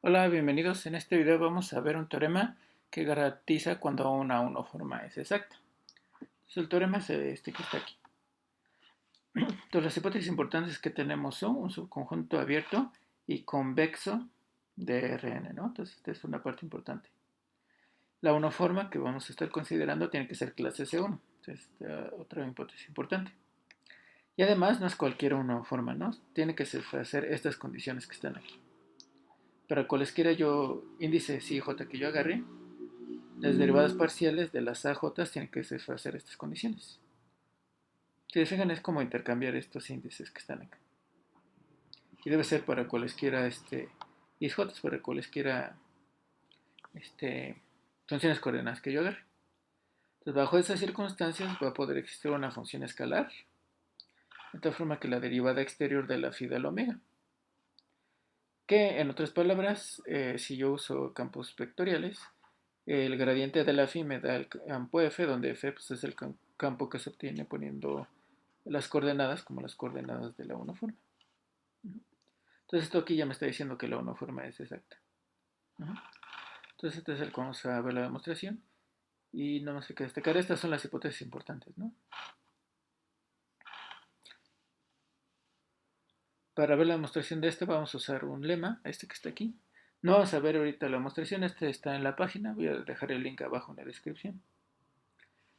Hola, bienvenidos. En este video vamos a ver un teorema que garantiza cuando una uniforma es exacta. Entonces, el teorema es este que está aquí. Entonces, las hipótesis importantes que tenemos son un subconjunto abierto y convexo de Rn, ¿no? Entonces, esta es una parte importante. La uniforma que vamos a estar considerando tiene que ser clase C1. Entonces, otra hipótesis importante. Y además, no es cualquier uniforma, ¿no? Tiene que satisfacer estas condiciones que están aquí. Para cualesquiera índices I y J que yo agarre, las derivadas parciales de las AJ tienen que satisfacer estas condiciones. Si se fijan, es como intercambiar estos índices que están acá. Y debe ser para cualesquiera IJ, para cualesquiera funciones coordenadas que yo agarre. Entonces, bajo esas circunstancias va a poder existir una función escalar, de tal forma que la derivada exterior de la phi del omega. Que, en otras palabras, si yo uso campos vectoriales, el gradiente de la phi me da el campo f, donde f pues, es el campo que se obtiene poniendo las coordenadas como las coordenadas de la uniforme. Entonces esto aquí ya me está diciendo que la uniforme es exacta. Entonces este es el que vamos a ver la demostración. Y no más hay que destacar, estas son las hipótesis importantes, ¿no? Para ver la demostración de este vamos a usar un lema, este que está aquí. No vamos a ver ahorita la demostración, este está en la página, voy a dejar el link abajo en la descripción.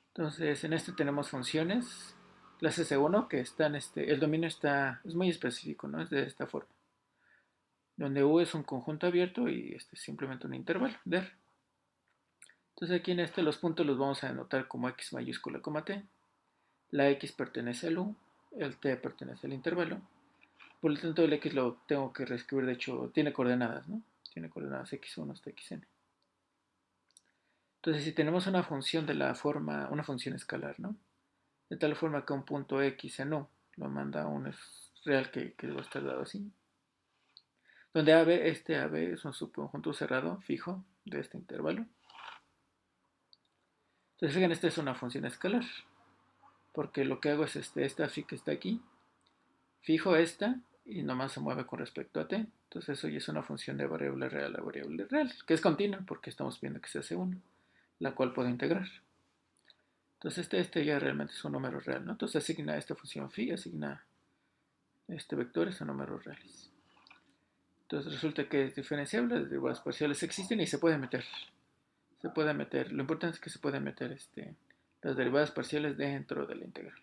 Entonces en este tenemos funciones, clase C1, que están, el dominio es muy específico, ¿no? Es de esta forma. Donde U es un conjunto abierto y este es simplemente un intervalo, der. Entonces aquí en los puntos los vamos a anotar como X mayúscula, T. La X pertenece al U, el T pertenece al intervalo. Por lo tanto, el X lo tengo que reescribir, de hecho, tiene coordenadas, ¿no? Tiene coordenadas X1 hasta Xn. Entonces, si tenemos una función de la forma, una función escalar, ¿no? De tal forma que un punto X en U lo manda a un real que debe estar dado así. Donde AB es un subconjunto cerrado, fijo, de este intervalo. Entonces, fíjense, esta es una función escalar. Porque lo que hago es esta phi que está aquí, fijo esta y nomás se mueve con respecto a t. Entonces eso ya es una función de variable real a variable real, que es continua porque estamos viendo que se hace 1, la cual puedo integrar. Entonces este ya realmente es un número real, ¿no? Entonces asigna esta función phi, asigna vectores a números reales. Entonces resulta que es diferenciable, las derivadas parciales existen y se puede meter. Se puede meter, lo importante es que se puede meter las derivadas parciales dentro de la integral.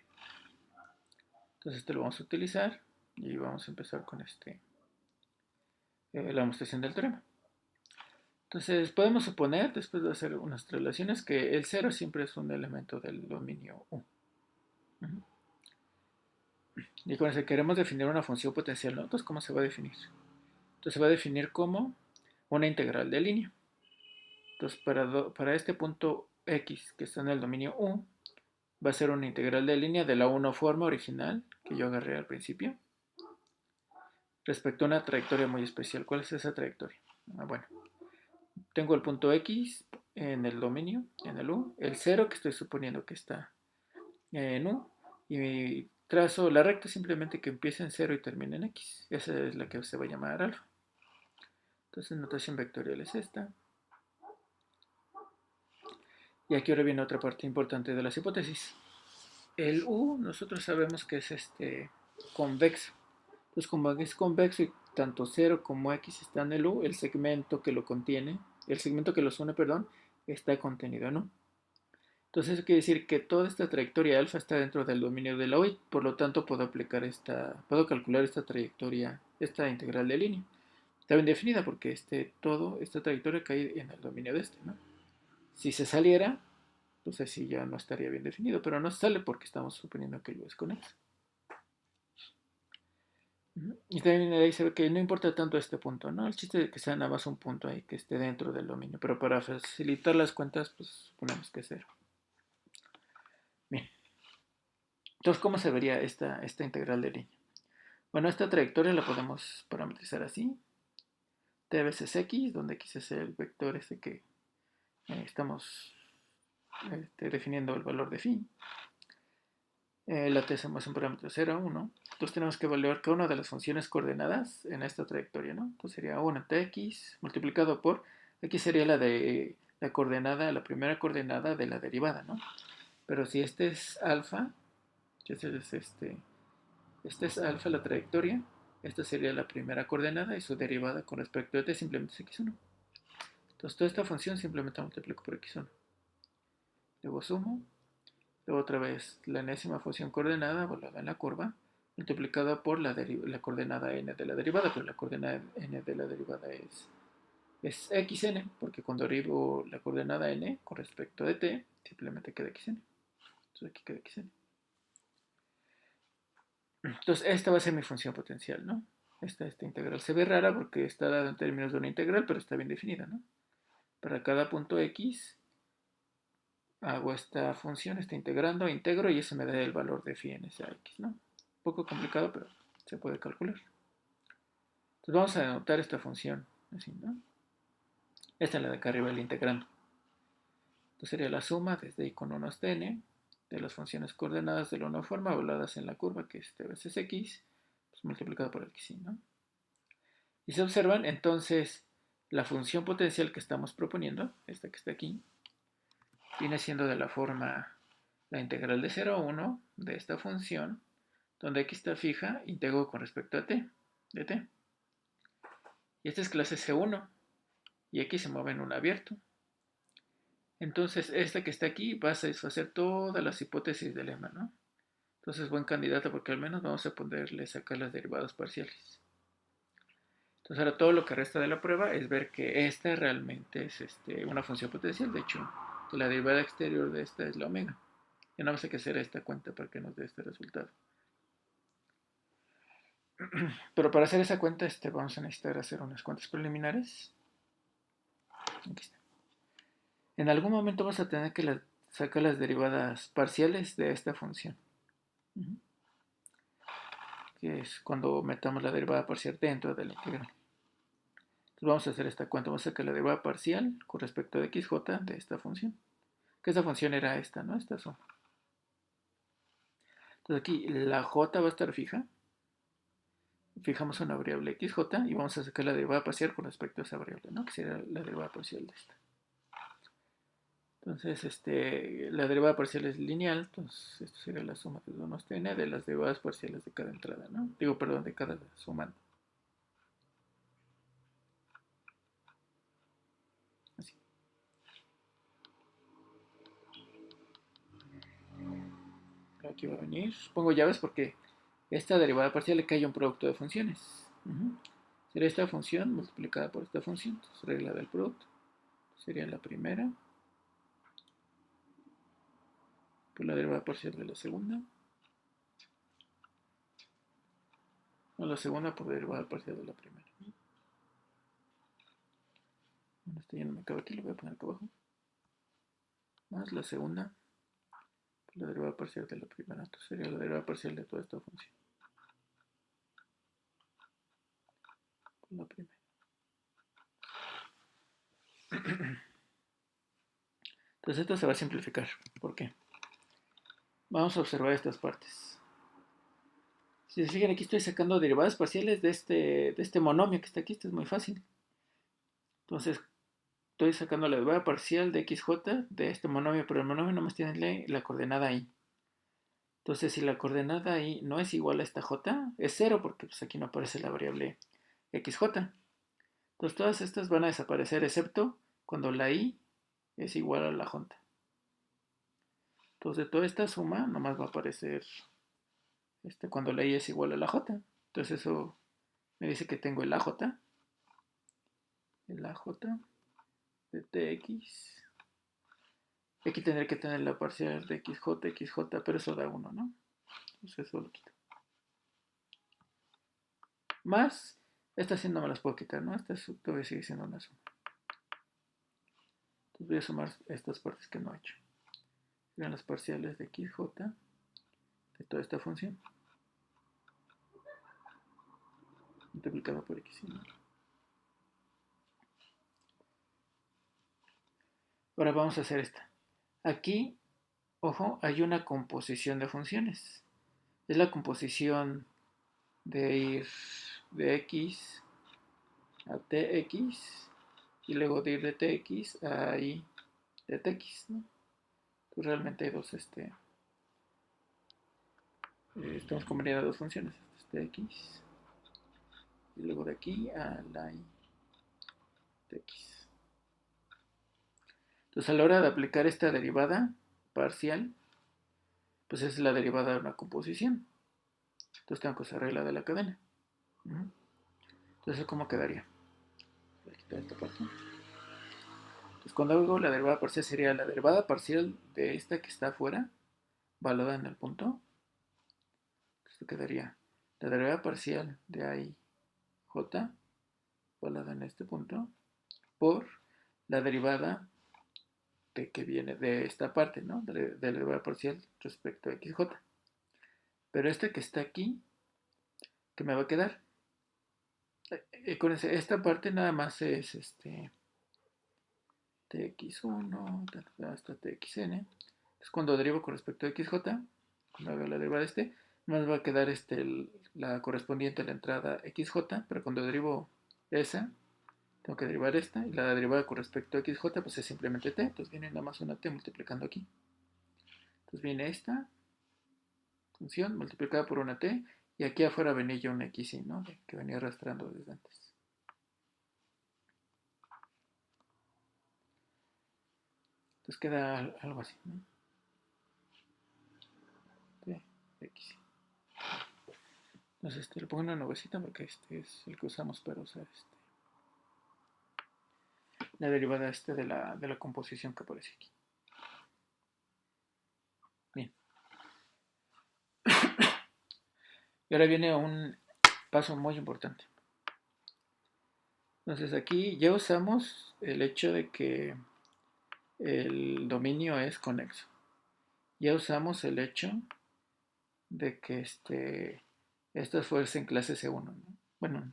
Entonces este lo vamos a utilizar y vamos a empezar con la demostración del teorema. Entonces podemos suponer, después de hacer unas relaciones, que el 0 siempre es un elemento del dominio U. Y con eso queremos definir una función potencial, ¿no? Entonces, ¿cómo se va a definir? Entonces se va a definir como una integral de línea. Entonces para este punto X que está en el dominio U, va a ser una integral de línea de la uniforme original que yo agarré al principio respecto a una trayectoria muy especial. ¿Cuál es esa trayectoria? Bueno, tengo el punto X en el dominio, en el U, el 0 que estoy suponiendo que está en U, y trazo la recta simplemente que empiece en 0 y termine en X. Esa es la que se va a llamar alfa. Entonces, notación vectorial es esta. Y aquí ahora viene otra parte importante de las hipótesis. El U, nosotros sabemos que es convexo. Entonces, como es convexo y tanto 0 como X está en el U, el segmento que lo contiene, el segmento que los une, perdón, está contenido en U. Entonces eso quiere decir que toda esta trayectoria alfa está dentro del dominio de la U y por lo tanto puedo calcular esta trayectoria, esta integral de línea. Está bien definida porque esta trayectoria cae en el dominio de ¿no? Si se saliera, pues así ya no estaría bien definido, pero no sale porque estamos suponiendo que U es conexo. Y también ahí se ve que no importa tanto este punto, ¿no? El chiste es que sea nada más un punto ahí que esté dentro del dominio, pero para facilitar las cuentas, pues suponemos que es 0. Bien, entonces, ¿cómo se vería esta integral de línea? Bueno, esta trayectoria la podemos parametrizar así. T veces X, donde X es el vector que estamos definiendo el valor de phi. La t es un parámetro 0, 1. Entonces tenemos que evaluar cada una de las funciones coordenadas en esta trayectoria, ¿no? Entonces sería 1 tx multiplicado por, aquí sería la de la coordenada, la primera coordenada de la derivada, ¿no? Pero si este es alfa, este es alfa la trayectoria, esta sería la primera coordenada y su derivada con respecto a t simplemente es x1. Entonces toda esta función simplemente multiplico por x1. Luego sumo, luego otra vez la enésima función coordenada evaluada en la curva, multiplicada por la coordenada n de la derivada, pero la coordenada n de la derivada es xn, porque cuando derivo la coordenada n con respecto de t, simplemente queda xn. Entonces aquí queda xn. Entonces esta va a ser mi función potencial, ¿no? Esta integral se ve rara porque está dada en términos de una integral, pero está bien definida, ¿no? Para cada punto x hago esta función, está integrando, integro y eso me da el valor de phi en esa x, ¿no? Un poco complicado, pero se puede calcular. Entonces vamos a denotar esta función, así, ¿no? Esta es la de acá arriba, el integrando. Entonces sería la suma desde i con 1 hasta n de las funciones coordenadas de la una forma evaluadas en la curva, que es t veces x, pues multiplicado por x, ¿no? Y se observan, entonces, la función potencial que estamos proponiendo, esta que está aquí, viene siendo de la forma la integral de 0 a 1 de esta función, donde x está fija, integro con respecto a t, de t. Y esta es clase C1, y x se mueve en un abierto. Entonces, esta que está aquí va a satisfacer todas las hipótesis del lema, ¿no? Entonces, buen candidato porque al menos vamos a poderle sacar las derivadas parciales. Entonces, ahora todo lo que resta de la prueba es ver que esta realmente es una función potencial. De hecho, que la derivada exterior de esta es la omega. Ya no vamos a que hacer esta cuenta para que nos dé este resultado. Pero para hacer esa cuenta vamos a necesitar hacer unas cuentas preliminares. Aquí está. En algún momento vamos a tener que sacar las derivadas parciales de esta función. Que es cuando metamos la derivada parcial dentro de la integral. Entonces vamos a hacer esta cuenta. Vamos a sacar la derivada parcial con respecto a xj de esta función. Que esta función era esta, ¿no? Esta suma. Entonces aquí la j va a estar fija. Fijamos una variable xj y vamos a sacar la derivada parcial con respecto a esa variable, ¿no? Que sería la derivada parcial de esta. Entonces, la derivada parcial es lineal, entonces esto sería la suma de 1 hasta n de las derivadas parciales de cada entrada, ¿no? Digo, perdón, de cada sumando. Así. Aquí va a venir, pongo llaves porque esta derivada parcial le cae un producto de funciones. Sería esta función multiplicada por esta función, entonces regla del producto. Sería la primera por la derivada parcial de la segunda. O la segunda por la derivada parcial de la primera. Bueno, esto ya no me cabe aquí, lo voy a poner acá abajo. Más la segunda por la derivada parcial de la primera. Entonces sería la derivada parcial de toda esta función. Por la primera. Entonces esto se va a simplificar. ¿Por qué? Vamos a observar estas partes. Si se fijan, aquí estoy sacando derivadas parciales de este monomio que está aquí. Esto es muy fácil. Entonces, estoy sacando la derivada parcial de xj de este monomio, pero el monomio nomás tiene la coordenada i. Entonces, si la coordenada i no es igual a esta j, es 0, porque pues, aquí no aparece la variable xj. Entonces, todas estas van a desaparecer, excepto cuando la i es igual a la j. Entonces, de toda esta suma, nomás va a aparecer cuando la i es igual a la j. Entonces, eso me dice que tengo el AJ de tx. Aquí tendré que tener la parcial de xj, pero eso da 1, ¿no? Entonces eso lo quito. Más, estas sí no me las puedo quitar, ¿no? Esta todavía sigue siendo una suma. Entonces voy a sumar estas partes que no he hecho. Serían las parciales de xj de toda esta función. Multiplicada por x. ¿No? Ahora vamos a hacer esta. Aquí ojo, hay una composición de funciones. Es la composición de ir de x a tx y luego de ir de tx a y de tx, ¿no? Pues realmente hay dos, estamos combinando dos funciones, tx y luego de aquí a la y tx. Entonces a la hora de aplicar esta derivada parcial, pues es la derivada de una composición. Entonces tengo que usar regla de la cadena. Entonces, ¿cómo quedaría? Voy a quitar esta parte. Entonces, cuando hago la derivada parcial sería la derivada parcial de esta que está afuera, valuada en el punto. Esto quedaría la derivada parcial de ahí j, valuada en este punto, por la derivada de que viene de esta parte, ¿no? De la derivada parcial respecto a xj. Pero este que está aquí, que me va a quedar, con esta parte nada más es tx1 hasta txn. Entonces cuando derivo con respecto a xj, cuando haga la derivada de nos va a quedar la correspondiente a la entrada xj, pero cuando derivo esa, tengo que derivar esta, y la derivada con respecto a xj pues es simplemente t, entonces viene nada más una t multiplicando aquí. Entonces viene esta función multiplicada por una t, y aquí afuera venía ya un xy, ¿no? Que venía arrastrando desde antes. Entonces queda algo así, ¿no? T, xy. Entonces le pongo una nubecita porque este es el que usamos para usar la derivada de la composición que aparece aquí. Bien. Y ahora viene un paso muy importante. Entonces aquí ya usamos el hecho de que el dominio es conexo. Ya usamos el hecho de que esto fuese en clase C1, ¿no? Bueno,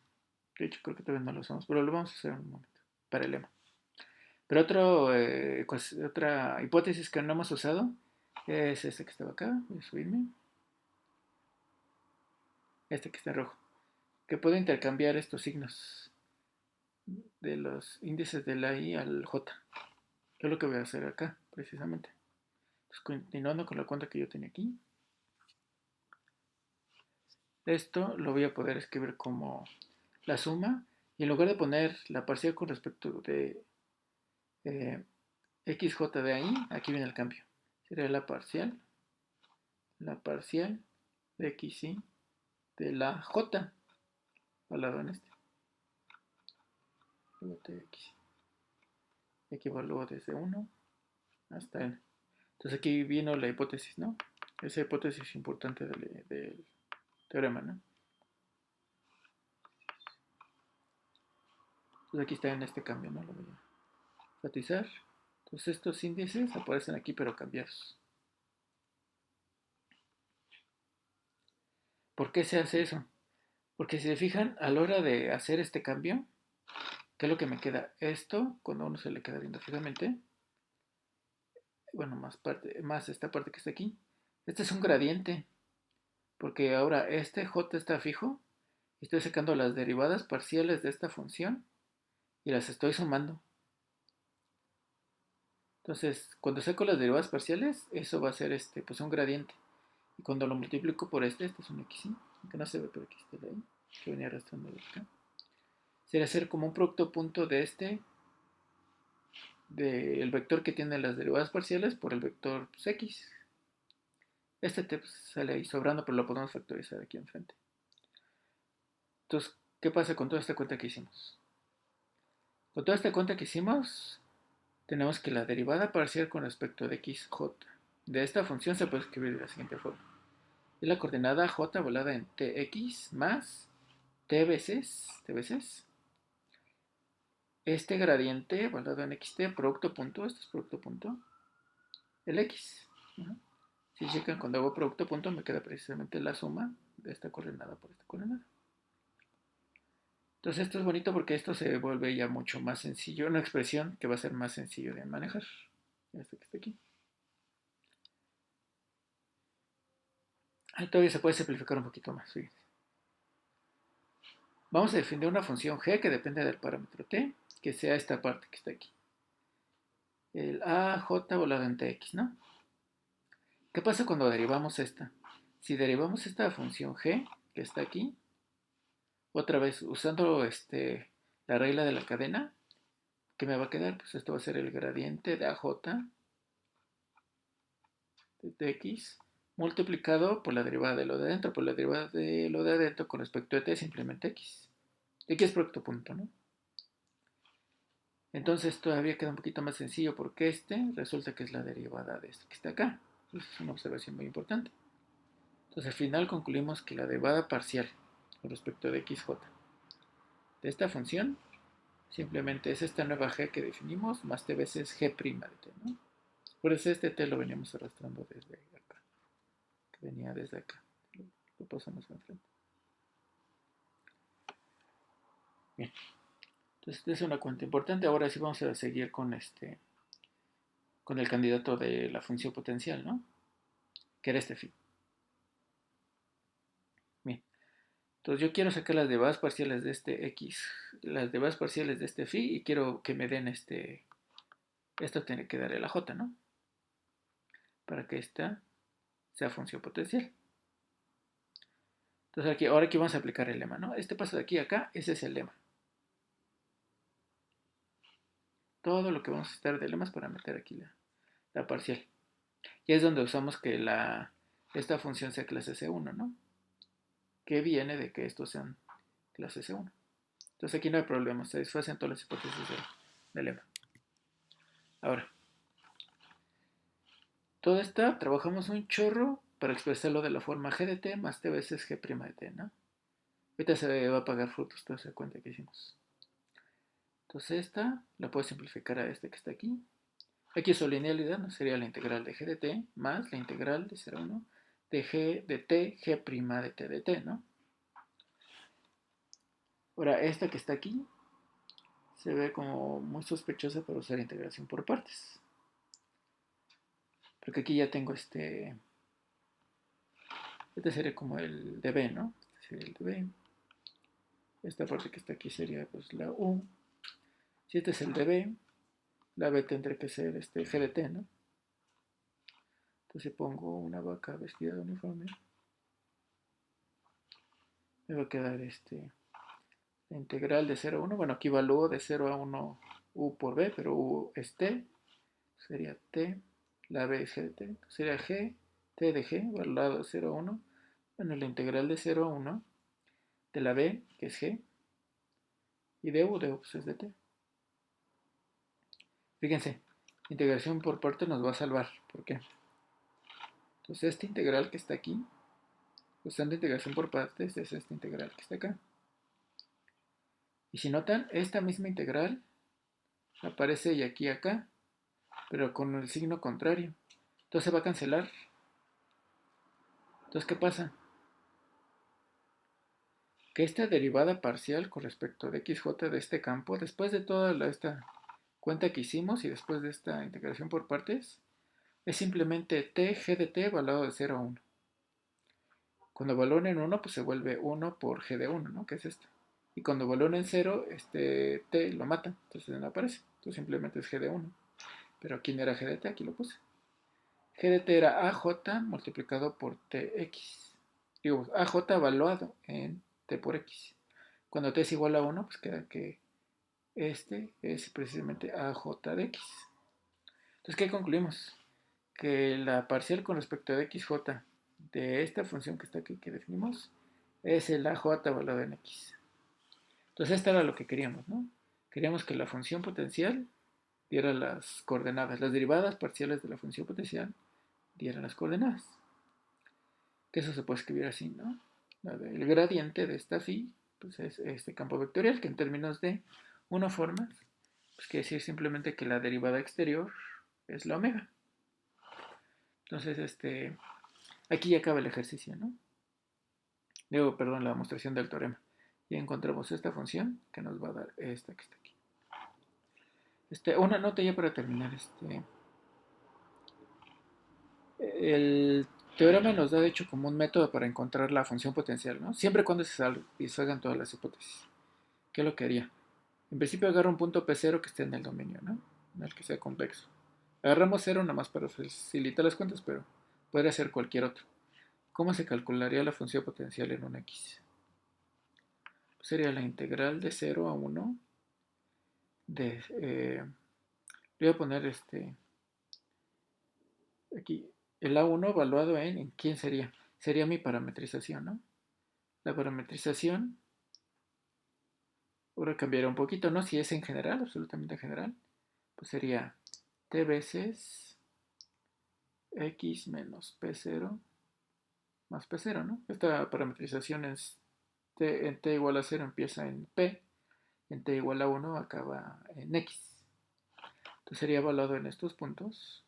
de hecho creo que todavía no lo usamos, pero lo vamos a hacer en un momento, para el lema. Pero otra hipótesis que no hemos usado es este que estaba acá. Voy a subirme. Este que está en rojo. Que puedo intercambiar estos signos de los índices de la I al J. Que es lo que voy a hacer acá, precisamente. Entonces, continuando con la cuenta que yo tenía aquí. Esto lo voy a poder escribir como la suma. Y en lugar de poner la parcial con respecto de xj de ahí, aquí viene el cambio. Sería la parcial de xy de la j al lado en este. Luego tx. Y aquí evalúo desde 1 hasta n. Entonces aquí vino la hipótesis, ¿no? Esa hipótesis importante del teorema, ¿no? Entonces aquí está en este cambio, ¿no? Lo voy a enfatizar. Entonces estos índices aparecen aquí pero cambiados. ¿Por qué se hace eso? Porque si se fijan, a la hora de hacer este cambio, ¿qué es lo que me queda? Esto, cuando a uno se le queda viendo fijamente, bueno, más esta parte que está aquí, este es un gradiente, porque ahora este j está fijo, y estoy sacando las derivadas parciales de esta función y las estoy sumando. Entonces, cuando saco las derivadas parciales, eso va a ser pues un gradiente. Y cuando lo multiplico por este es un x, ¿sí? Que no se ve, pero aquí está de ahí, que venía arrastrando de acá. Sería hacer como un producto punto de del vector que tiene las derivadas parciales por el vector pues, x. Pues, sale ahí sobrando, pero lo podemos factorizar aquí enfrente. Entonces, ¿qué pasa con toda esta cuenta que hicimos? Con toda esta cuenta que hicimos, tenemos que la derivada parcial con respecto de xj de esta función se puede escribir de la siguiente forma. Es la coordenada j volada en tx más t veces este gradiente volado en xt, producto punto, esto es producto punto, el x. Si checan, cuando hago producto punto me queda precisamente la suma de esta coordenada por esta coordenada. Entonces esto es bonito porque esto se vuelve ya mucho más sencillo, una expresión que va a ser más sencillo de manejar. Este que está aquí. Ahí todavía se puede simplificar un poquito más. Fíjense. Vamos a definir una función g que depende del parámetro t, que sea esta parte que está aquí. El aj volado en tx, ¿no? ¿Qué pasa cuando derivamos esta? Si derivamos esta función g, que está aquí, otra vez usando la regla de la cadena, ¿qué me va a quedar? Pues esto va a ser el gradiente de aj de tx multiplicado por la derivada de lo de adentro, por la derivada de lo de adentro con respecto a t simplemente x. X es producto punto, ¿no? Entonces todavía queda un poquito más sencillo porque resulta que es la derivada de este que está acá. Entonces es una observación muy importante. Entonces al final concluimos que la derivada parcial con respecto de xj de esta función simplemente es esta nueva g que definimos más t veces g' de t, ¿no? Por eso este t lo veníamos arrastrando desde acá, que venía desde acá. Lo pasamos enfrente. Bien, entonces esta es una cuenta importante. Ahora sí vamos a seguir con el candidato de la función potencial, ¿no? Que era este phi. Bien, entonces yo quiero sacar las derivadas parciales de este x, las derivadas parciales de este phi y quiero que me den esto tiene que dar el aj, ¿no? Para que esta sea función potencial. Entonces ahora aquí vamos a aplicar el lema, ¿no? Este paso de aquí a acá, ese es el lema. Todo lo que vamos a estar de lemas para meter aquí la parcial. Y es donde usamos que esta función sea clase C1, ¿no? Que viene de que estos sean clase C1. Entonces aquí no hay problema, se satisfacen todas las hipótesis del lema. Ahora, todo esto trabajamos un chorro para expresarlo de la forma g de t más t veces g' de t, ¿no? Ahorita se va a pagar frutos toda esa cuenta que hicimos. Entonces esta la puedo simplificar a este que está aquí. Aquí su linealidad, ¿no? Sería la integral de g de t más la integral de 0 a 1 de g de t, g' de t, ¿no? Ahora, esta que está aquí se ve como muy sospechosa para usar integración por partes. Porque aquí ya tengo este sería como el de b, ¿no? Este sería el de b. Esta parte que está aquí sería pues la u. Si este es el de b, la b tendría que ser g de t, ¿no? Entonces si pongo una vaca vestida de uniforme, me va a quedar la integral de 0 a 1. Bueno, aquí evalúo de 0 a 1 u por b, pero u es t. Sería t. La b es g de t. Sería g, t de g, evaluado de 0 a 1. Bueno, la integral de 0 a 1 de la b, que es g, y de u pues es de t. Fíjense, integración por parte nos va a salvar. ¿Por qué? Entonces esta integral que está aquí, usando integración por partes, es esta integral que está acá. Y si notan, esta misma integral aparece y aquí y acá, pero con el signo contrario. Entonces se va a cancelar. Entonces, ¿qué pasa? Que esta derivada parcial con respecto de xj de este campo, después de toda esta cuenta que hicimos y después de esta integración por partes, es simplemente t g de t evaluado de 0 a 1. Cuando evalúen en 1, pues se vuelve 1 por g de 1, ¿no? Que es esto. Y cuando evalúen en 0, t lo mata, entonces no aparece. Entonces simplemente es g de 1. Pero ¿quién era g de t? Aquí lo puse. G de t era aj multiplicado por tx. Digo, aj evaluado en t por x. Cuando t es igual a 1, pues queda que este es precisamente aj de x. Entonces, ¿qué concluimos? Que la parcial con respecto a xj de esta función que está aquí, que definimos, es el aj evaluado en x. Entonces, esto era lo que queríamos, ¿no? Queríamos que la función potencial diera las coordenadas, las derivadas parciales de la función potencial dieran las coordenadas. Que eso se puede escribir así, ¿no? El gradiente de esta phi pues es este campo vectorial que en términos de una forma pues quiere decir simplemente que la derivada exterior es la omega. Entonces, aquí ya acaba el ejercicio, ¿no? Digo, perdón, la demostración del teorema. Y encontramos esta función que nos va a dar esta que está aquí. Una nota ya para terminar. El teorema nos da de hecho como un método para encontrar la función potencial, ¿no? Siempre y cuando se satisfagan todas las hipótesis. ¿Qué es lo que haría? En principio agarro un punto P0 que esté en el dominio, ¿no? En el que sea convexo. Agarramos 0 nada más para facilitar las cuentas, pero podría ser cualquier otro. ¿Cómo se calcularía la función potencial en un X? Pues sería la integral de 0 a 1 de... voy a poner aquí el A1 evaluado en quién sería. Sería mi parametrización, ¿no? La parametrización, ahora cambiará un poquito, ¿no? Si es en general, absolutamente en general, pues sería t veces x menos p0 más p0, ¿no? Esta parametrización es en t igual a 0 empieza en p, en t igual a 1 acaba en x. Entonces sería evaluado en estos puntos.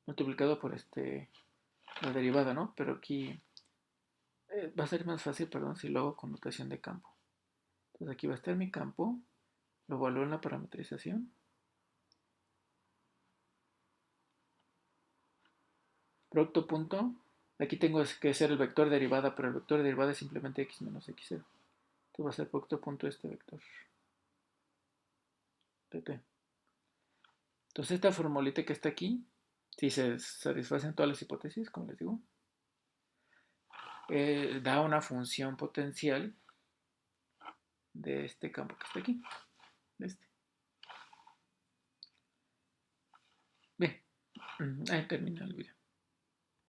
Multiplicado por la derivada, ¿no? Pero aquí va a ser más fácil, perdón, si lo hago con notación de campo. Entonces aquí va a estar mi campo, lo evalúo en la parametrización. Producto punto, aquí tengo que ser el vector derivada, pero el vector derivada es simplemente x menos x0. Entonces va a ser producto punto este vector, pp. Entonces esta formulita que está aquí, si se satisfacen todas las hipótesis, como les digo, da una función potencial de este campo que está aquí, de este. Bien, ahí termina el video.